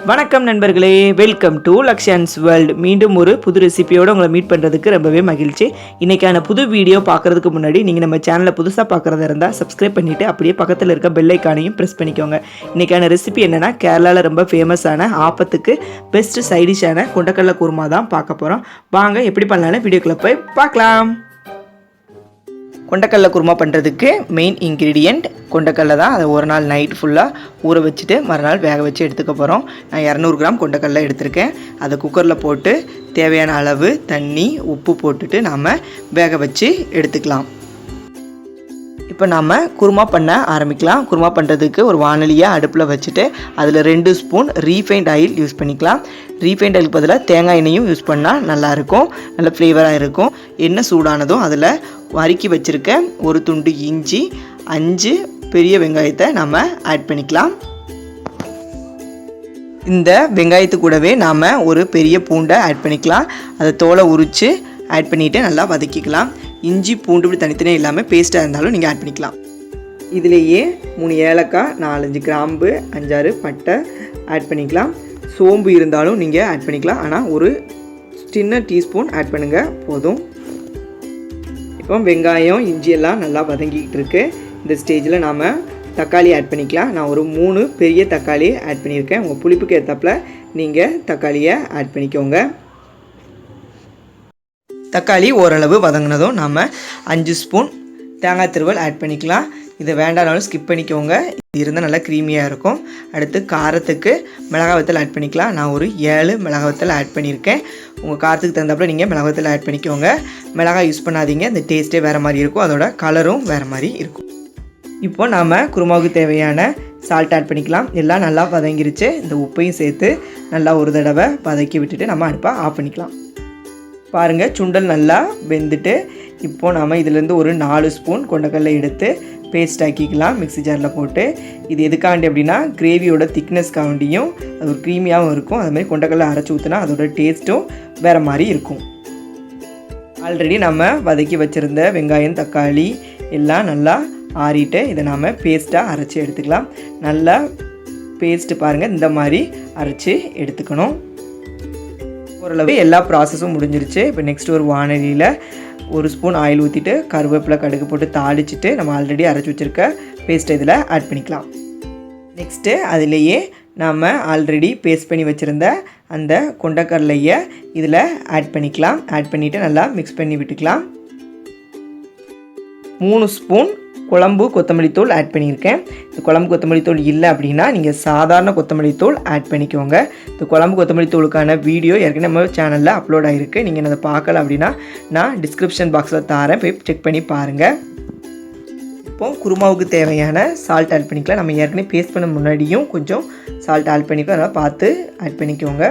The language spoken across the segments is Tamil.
வணக்கம் நண்பர்களே, வெல்கம் டு லக்ஷன்ஸ் வேர்ல்ட். மீண்டும் ஒரு புது ரெசிபியோடு உங்களை மீட் பண்ணுறதுக்கு ரொம்பவே மகிழ்ச்சி. இன்றைக்கான புது வீடியோ பார்க்குறதுக்கு முன்னாடி நீங்கள் நம்ம சேனலை புதுசாக பார்க்குறதா இருந்தால் சப்ஸ்கிரைப் பண்ணிவிட்டு அப்படியே பக்கத்தில் இருக்க பெல் ஐக்கானையும் ப்ரெஸ் பண்ணிக்கோங்க. இன்றைக்கான ரெசிபி என்னென்னா, கேரளாவில் ரொம்ப ஃபேமஸான ஆப்பத்துக்கு பெஸ்ட் சைடிஷான கொண்டக்கடலை குருமா தான் பார்க்க போகிறோம். வாங்க எப்படி பண்ணலான்னு வீடியோக்குள்ளே போய் பார்க்கலாம். கொண்டக்கடலை குருமா பண்ணுறதுக்கு மெயின் இன்க்ரீடியண்ட் கொண்டக்கடலை தான். அதை ஒரு நாள் நைட் ஃபுல்லாக ஊற வச்சுட்டு மறுநாள் வேக வச்சு எடுத்துக்க போகிறோம். நான் 200 கிராம் கொண்டக்கடலை எடுத்திருக்கேன். அதை குக்கரில் போட்டு தேவையான அளவு தண்ணி உப்பு போட்டுட்டு நாம் வேக வச்சு எடுத்துக்கலாம். இப்போ நாம் குருமா பண்ண ஆரம்பிக்கலாம். குருமா பண்ணுறதுக்கு ஒரு வானலியை அடுப்பில் வச்சுட்டு அதில் 2 ஸ்பூன் ரீஃபைண்ட் ஆயில் யூஸ் பண்ணிக்கலாம். ரீஃபைண்ட் ஆயிலுக்கு பதிலாக தேங்காய் எண்ணெயும் யூஸ் பண்ணால் நல்லாயிருக்கும், நல்ல ஃப்ளேவராக இருக்கும். எண்ணெய் சூடானதும் அதில் வறுக்கி வச்சுருக்க ஒரு துண்டு இஞ்சி, 5 பெரிய வெங்காயத்தை நாம் ஆட் பண்ணிக்கலாம். இந்த வெங்காயத்து கூடவே நாம் ஒரு பெரிய பூண்டை ஆட் பண்ணிக்கலாம். அதை தோலை உரித்து ஆட் பண்ணிவிட்டு நல்லா வதக்கிக்கலாம். இஞ்சி பூண்டு இப்படி தனித்தனியாக இல்லாமல் பேஸ்ட்டாக இருந்தாலும் நீங்கள் ஆட் பண்ணிக்கலாம். இதிலேயே 3 ஏலக்காய், 4-5 கிராம்பு, 5-6 பட்டை ஆட் பண்ணிக்கலாம். சோம்பு இருந்தாலும் நீங்கள் ஆட் பண்ணிக்கலாம், ஆனால் ஒரு சின்ன டீஸ்பூன் ஆட் பண்ணுங்கள் போதும். இப்போ வெங்காயம் இஞ்சி எல்லாம் நல்லா வதங்கிக்கிட்டு இருக்கு. இந்த ஸ்டேஜில் நாம் தக்காளி ஆட் பண்ணிக்கலாம். நான் ஒரு 3 பெரிய தக்காளி ஆட் பண்ணியிருக்கேன். உங்கள் புளிப்புக்கு ஏற்றாப்புல நீங்கள் தக்காளியை ஆட் பண்ணிக்கோங்க. தக்காளி ஓரளவு வதங்கினதும் நாம் 5 ஸ்பூன் தேங்காய் திருவல் ஆட் பண்ணிக்கலாம். இதை வேண்டானாலும் ஸ்கிப் பண்ணிக்கோங்க, இது இருந்தால் நல்லா க்ரீமியாக இருக்கும். அடுத்து காரத்துக்கு மிளகாய் வத்தல் ஆட் பண்ணிக்கலாம். நான் ஒரு 7 மிளகாய் வத்தல் ஆட் பண்ணியிருக்கேன். உங்கள் காரத்துக்கு தகுந்தாப்புல நீங்கள் மிளகாய் வத்தல் ஆட் பண்ணிக்கோங்க. மிளகாய் யூஸ் பண்ணாதீங்க, இந்த டேஸ்ட்டே வேறு மாதிரி இருக்கும், அதோட கலரும் வேறு மாதிரி இருக்கும். இப்போ நாம் குருமாவுக்கு தேவையான சால்ட் ஆட் பண்ணிக்கலாம். எல்லாம் நல்லா வதங்கிருச்சு. இந்த உப்பையும் சேர்த்து நல்லா ஒரு தடவை வதக்கி விட்டுட்டு நம்ம அடுப்பை ஆஃப் பண்ணிக்கலாம். பாருங்கள், சுண்டல் நல்லா வெந்துட்டு இப்போது நாம் இதிலேருந்து ஒரு 4 ஸ்பூன் கொண்டக்கடலை எடுத்து பேஸ்ட் ஆக்கிக்கலாம் மிக்ஸி ஜாரில் போட்டு. இது எதுக்காண்டி அப்படின்னா, கிரேவியோட திக்னஸ்க்காண்டியும் அது ஒரு க்ரீமியாகவும் இருக்கும். அதுமாதிரி கொண்டக்கடலை அரைச்சி ஊற்றினா அதோட டேஸ்ட்டும் வேறு மாதிரி இருக்கும். ஆல்ரெடி நம்ம வதக்கி வச்சுருந்த வெங்காயம் தக்காளி எல்லாம் நல்லா ஆறிட்டு இதை நாம் பேஸ்ட்டாக அரைச்சி எடுத்துக்கலாம். நல்லா பேஸ்ட்டு பாருங்கள், இந்த மாதிரி அரைச்சி எடுத்துக்கணும். ஓரளவு எல்லா ப்ராசஸும் முடிஞ்சிருச்சு. இப்போ நெக்ஸ்ட் ஒரு வானலியில் 1 ஸ்பூன் ஆயில் ஊற்றிட்டு கருவேப்பிலை கடுகு போட்டு தாளிச்சிட்டு நம்ம ஆல்ரெடி அரைச்சி வச்சுருக்க பேஸ்ட்டை இதில் ஆட் பண்ணிக்கலாம். நெக்ஸ்ட்டு அதிலேயே நாம் ஆல்ரெடி பேஸ்ட் பண்ணி வச்சுருந்த அந்த கொண்டக்கடலையை இதில் ஆட் பண்ணிக்கலாம். ஆட் பண்ணிவிட்டு நல்லா மிக்ஸ் பண்ணி விட்டுக்கலாம். 3 ஸ்பூன் குழம்பு கொத்தமல்லி தூள் ஆட் பண்ணியிருக்கேன். இந்த குழம்பு கொத்தமல்லி தூள் இல்லை அப்படின்னா நீங்கள் சாதாரண கொத்தமல்லி தூள் ஆட் பண்ணிக்கோங்க. இந்த குழம்பு கொத்தமல்லி தூளுக்கான வீடியோ ஏற்கனவே நம்ம சேனலில் அப்லோட் ஆகிருக்கு. நீங்கள் அதை பார்க்கல அப்படின்னா நான் டிஸ்கிரிப்ஷன் பாக்ஸில் தரேன், போய் செக் பண்ணி பாருங்கள். இப்போது குருமாவுக்கு தேவையான சால்ட் ஆட் பண்ணிக்கலாம். நம்ம ஏற்கனவே பேஸ்ட் பண்ண முன்னாடியும் கொஞ்சம் சால்ட் ஆட் பண்ணிக்கலாம், அதனால் பார்த்து ஆட் பண்ணிக்கோங்க.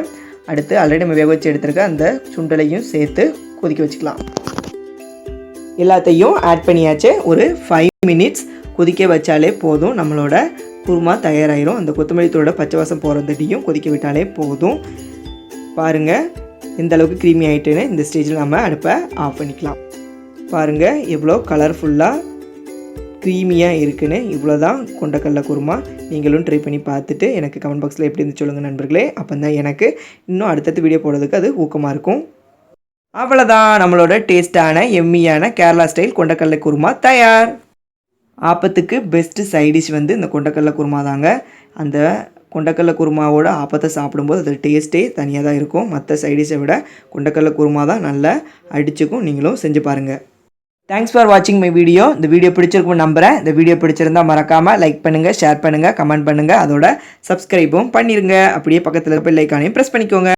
அடுத்து ஆல்ரெடி நம்ம வேக வச்சு எடுத்துருக்க அந்த சுண்டலையும் சேர்த்து கொதிக்க வச்சுக்கலாம். எல்லாத்தையும் ஆட் பண்ணியாச்சு. ஒரு 5 மினிட்ஸ் கொதிக்க வச்சாலே போதும், நம்மளோட குருமா தயாராகிடும். அந்த கொத்தமல்லி தூளோட பச்சை வாசம் போகிறதையும் கொதிக்க விட்டாலே போதும். பாருங்கள் எந்த அளவுக்கு க்ரீமி ஆகிட்டுன்னு. இந்த ஸ்டேஜில் நம்ம அடுப்பை ஆஃப் பண்ணிக்கலாம். பாருங்கள் எவ்வளோ கலர்ஃபுல்லாக க்ரீமியாக இருக்குன்னு. இவ்வளோ தான் கொண்டக்கடலை குருமா. நீங்களும் ட்ரை பண்ணி பார்த்துட்டு எனக்கு கமெண்ட் பாக்ஸில் எப்படி இருந்து சொல்லுங்கள் நண்பர்களே. அப்போ தான் எனக்கு இன்னும் அடுத்தடுத்து வீடியோ போடுறதுக்கு அது ஊக்கமாக இருக்கும். அவ்வளோதான், நம்மளோட டேஸ்டான எம்மியான கேரளா ஸ்டைல் கொண்டக்கடலை குருமா தயார். ஆப்பத்துக்கு பெஸ்ட்டு சைடிஷ் வந்து இந்த கொண்டக்கடலை குருமா தாங்க. அந்த கொண்டக்கடலை குருமாவோட ஆப்பத்தை சாப்பிடும்போது அது டேஸ்ட்டே தனியாக தான் இருக்கும். மற்ற சைடிஷை விட கொண்டக்கடலை குருமா தான் நல்லா அடிச்சுக்கும். நீங்களும் செஞ்சு பாருங்கள். தேங்க்ஸ் ஃபார் வாட்சிங் மை வீடியோ. இந்த வீடியோ பிடிச்சிருக்கும்னு நம்புகிறேன். இந்த வீடியோ பிடிச்சிருந்தால் மறக்காமல் லைக் பண்ணுங்கள், ஷேர் பண்ணுங்கள், கமெண்ட் பண்ணுங்கள், அதோட சப்ஸ்கிரைபும் பண்ணிடுங்க. அப்படியே பக்கத்தில் பெல் ஐக்கானையும் ப்ரெஸ் பண்ணிக்கோங்க.